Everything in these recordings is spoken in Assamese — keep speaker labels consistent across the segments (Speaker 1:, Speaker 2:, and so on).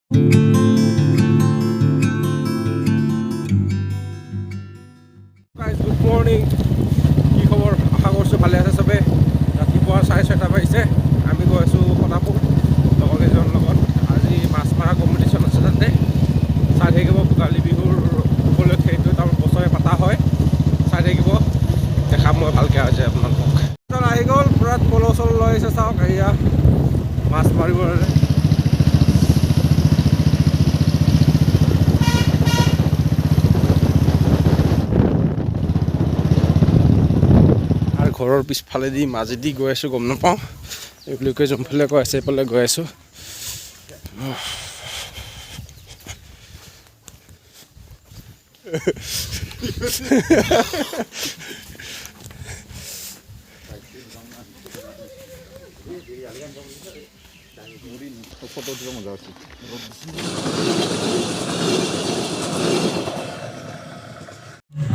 Speaker 1: গুড মৰ্ণিং, কি খবৰ? আশা কৰিছোঁ ভালে আছে চবে। ৰাতিপুৱা 6:30 বাজিছে। আমি গৈ আছোঁ সদাপুৰ লগৰ কেইজনৰ লগত। আজি মাছ মৰা কম্পিটিশ্যন আছে তাতে। চাই থাকিব, ভোগালী বিহুৰ উপলক্ষে এইটো তাৰ বছৰে পতা হয়। চাই থাকিব, দেখাম মই ভালকৈ আজি আপোনালোকক। আহি গ'ল, পূৰা পল চল লৈ আহিছে, চাওক এয়া মাছ মাৰিবলৈ। ঘৰৰ পিছফালেদি মাজেদি গৈ আছোঁ, গম নাপাওঁ এইবিলাকে যোনফালে কৈ আছে এইফালে গৈ আছোঁ।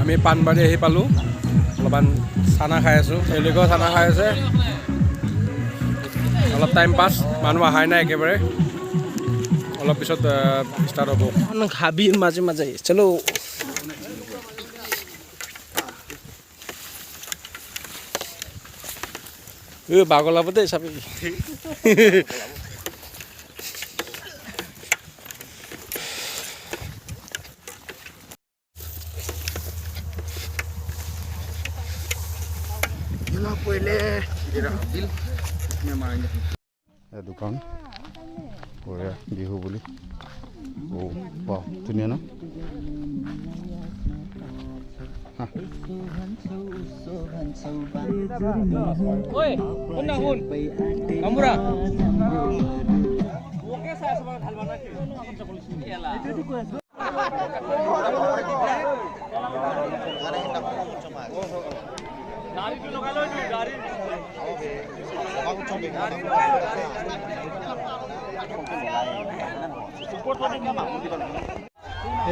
Speaker 1: আমি পাণবাৰী আহি পালোঁ, অলপমান চানা খাই আছোঁ, তেওঁলোকেও চানা খাই আছে। অলপ টাইম পাছ, মানুহ অহাই নাই একেবাৰে, অলপ পিছত ষ্টাৰ্ট হ'ব। হাবিৰ মাজে মাজে চলো। বাগলাব দেই চাবি।
Speaker 2: দোকান বঢ়িয়া বিহু বুলি। বাহ, ধুনীয়া ন?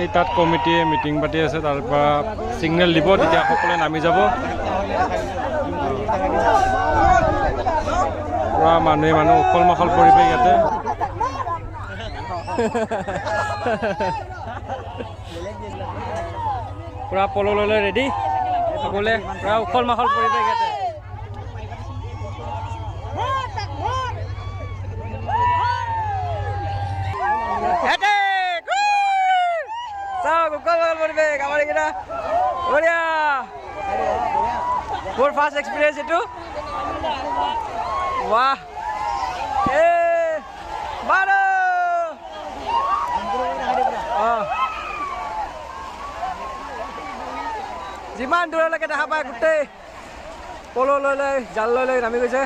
Speaker 1: এই তাত কমিটিয়ে মিটিং পাতি আছে, তাৰ পৰা ছিগনেল দিব, তেতিয়া সকলোৱে নামি যাব। পুৰা মানুহ উখল মাখল পৰিৱেশ ইয়াতে। পুৰা পললৈ ৰেডি সকলোৱে, পুৰা উখল মাখল পৰিৱেশ ইয়াতে। মোৰ ফাৰ্ষ্ট এক্সপিৰিয়েঞ্চ এইটো। বাহ, যিমান দূৰলৈকে দেখা পায় গোটেই পল লৈ জাল লৈ নামি গৈছে।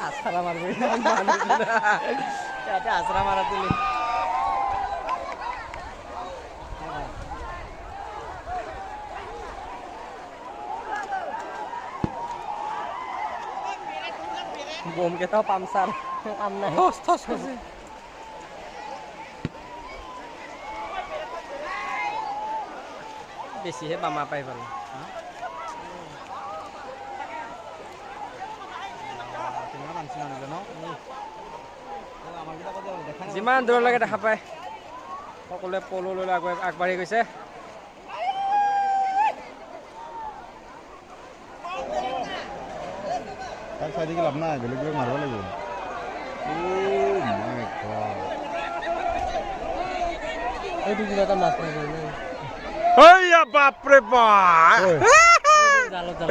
Speaker 1: আছৰা মাৰিব আছৰা মাৰা তুলি বম কেইটাও পামচাৰ কাম নাই। বেছিহে বামা পাই পালো। যিমান দূৰলৈকে দেখা পায় সকলোৱে পললৈ আগবাঢ়ি গৈছে।
Speaker 2: তাক চাই থাকি লাভ নাই, বেলেগ বেলেগ মাৰিব লাগিব। এইটো কিবা এটা মাছ
Speaker 1: বাপৰে বাপ,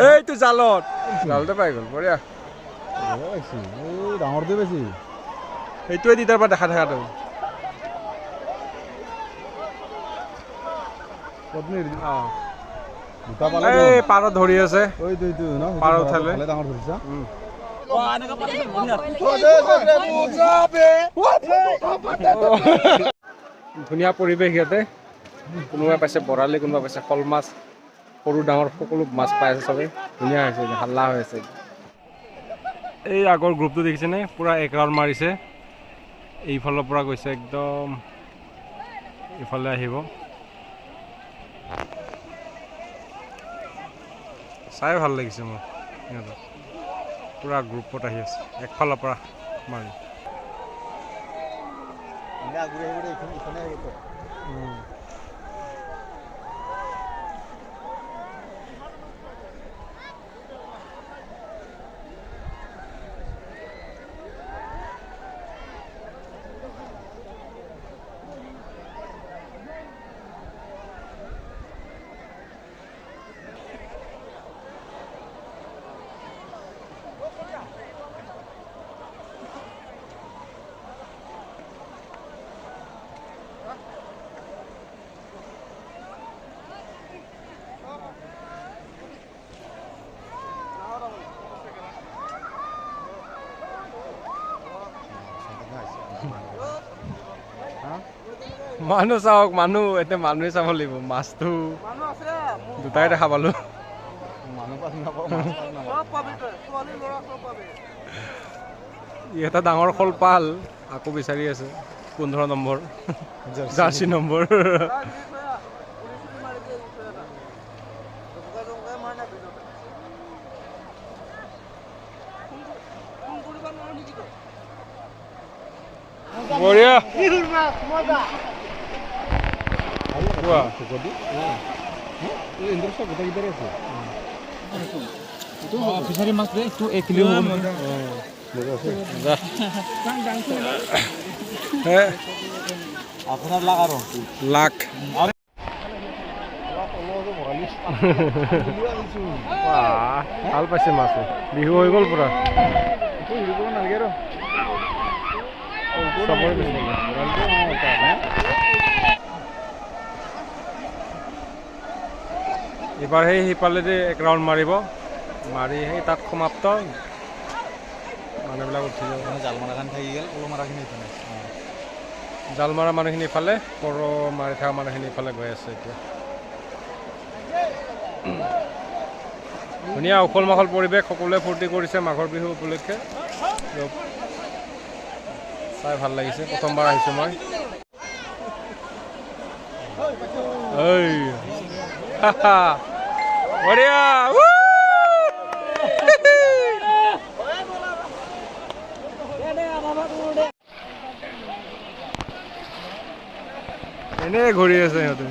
Speaker 1: এইটো জালত জালতে পাই গ'ল। বঢ়িয়া,
Speaker 2: ডাঙৰটোৱে বেছি।
Speaker 1: সেইটোৱে দি তাৰ পৰা দেখা থকাটো। এই পাৰত ধৰি আছে, পাৰ উঠালে
Speaker 2: ডাঙৰ ধৰিছা।
Speaker 1: ধুনীয়া পৰিৱেশ ইয়াতে। কোনোবাই পাইছে বৰালি, কোনোবাই পাইছে শ'ল মাছ, সৰু ডাঙৰ সকলো মাছ পাই আছে চবেই। ধুনীয়া হৈছে, হাল্লা হৈ আছে। এই আগৰ গ্ৰুপটো দেখিছেনে? পূৰা এক ৰাউণ্ড মাৰিছে। এইফালৰ পৰা গৈছে একদম ইফালে আহিব। চাই ভাল লাগিছে মোৰ সিহঁতক, পূৰা গ্ৰুপত আহি আছে একফালৰ পৰা মাৰি। মানুহ চাওক, মানুহ এতিয়া মানুহে চাব লাগিব। মাছটো দুটাই দেখা পালো। এটা ডাঙৰ শ'ল পাল, আকৌ বিচাৰি আছে 15 নম্বৰ জাৰ্চি নম্বৰ। বঢ়িয়া। ফিচাৰী মাছ এইটো 1 কিলো আপোনাৰ লাখ আৰু লাখ। ভাল পাইছে মাছ, বিহু হৈ গ'ল পুৰা। এবাৰ সেই সিফালেদি 1 ৰাউণ্ড মাৰিব, মাৰি সেই তাত সমাপ্ত। মানুহবিলাক উঠি যাব। জাল মৰাখান থাকি গ'ল, পল মৰাখিনি ইফালে। জাল মৰা মানুহখিনি ইফালে, পৰ মাৰি থকা মানুহখিনি ইফালে গৈ আছে এতিয়া। ধুনীয়া উখল মাখল পৰিৱেশ, সকলোৱে ফূৰ্তি কৰিছে মাঘৰ বিহু উপলক্ষে। চাই ভাল লাগিছে, প্ৰথমবাৰ আহিছোঁ মই। বঢ়িয়া। এনেই ঘূৰি আছে সিহঁতে।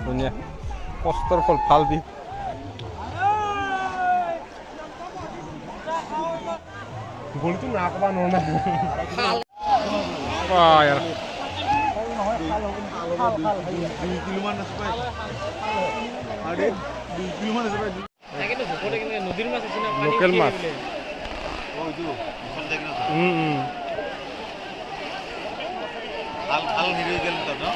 Speaker 1: ধুনীয়া কষ্টৰ ফল ভাল বি গলিটো না কবা নৰ্মেল ইয়াৰ 2 কিলো মান আছে পাই আৰে 2 কিলো মান আছে পাই তাকেটো ভোকতে কিনে নদীৰ মাছ আছে না পানী লোকেল মাছ ওইটো ফল দেখি না হাল হাল হিরে গেল তো না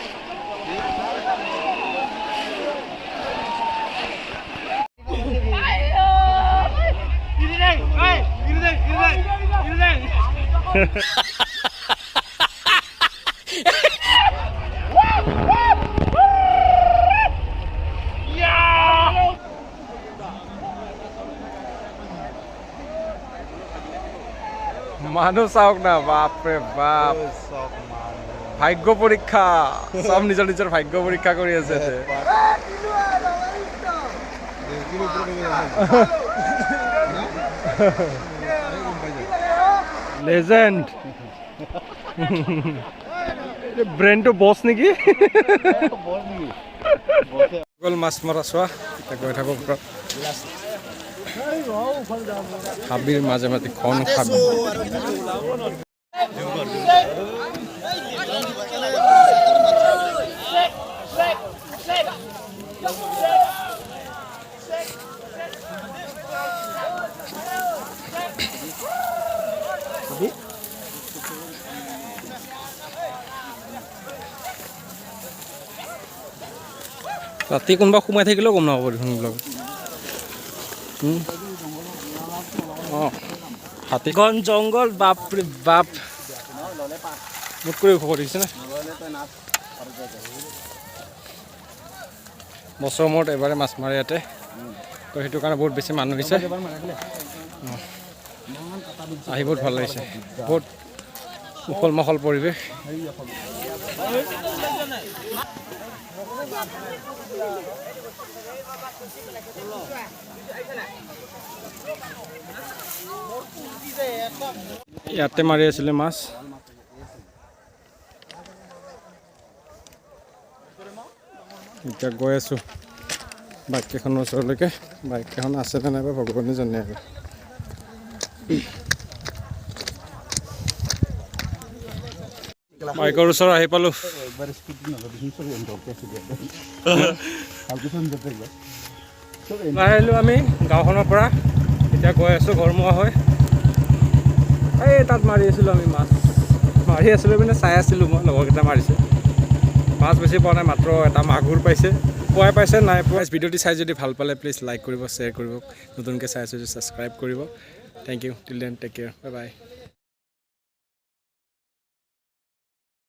Speaker 1: মানুহ চাওক না, বাপৰে বাপ, ভাগ্য পৰীক্ষা, চব নিজৰ নিজৰ ভাগ্য পৰীক্ষা কৰি আছে। লেজেণ্ড ব্ৰেইনটো বছ নেকি? গ'ল মাছ মৰা চোৱা, গৈ থাকোঁ ওপৰত। হাবিৰ মাজে মাজে ঘন হাবি। ৰাতি কোনোবা সোমাই থাকিলেও গম নাপাব দেখোন এইবিলাক। অঁ হাতী ঘন জংঘল, বাপৰে বাপ, মুঠ কৰি ওখ কৰি দিছেনে? বছৰৰ মূৰত এবাৰে মাছ মাৰে ইয়াতে, তো সেইটো কাৰণে বহুত বেছি মানুহ হৈছে। আহি বহুত ভাল লাগিছে, বহুত উখল মাখল পৰিৱেশ। ইয়াতে মাৰি আছিলে মাছ। এতিয়া গৈ আছোঁ বাইককেইখনৰ ওচৰলৈকে। বাইককেইখন আছেনে নাইবা ভগৱানে জানে আৰু। বাইকৰ ওচৰত আহি পালোঁ। আহিলোঁ আমি গাঁওখনৰ পৰা, এতিয়া গৈ আছোঁ ঘৰমুৱা হৈ। এই তাত মাৰি আছিলোঁ আমি মাছ, মাৰি আছিলোঁ মানে চাই আছিলোঁ মই, লগৰকেইটা মাৰিছে। মাছ বেছি পোৱা নাই, মাত্ৰ এটা মাগুৰ পাইছে। পুৱাই পাইছে নাই পোৱা। ভিডিঅ'টি চাই যদি ভাল পালে প্লিজ লাইক কৰিব, শ্বেয়াৰ কৰিব, নতুনকৈ চাই আছোঁ যদি ছাবস্ক্ৰাইব কৰিব। Thank you, till then take care, bye by.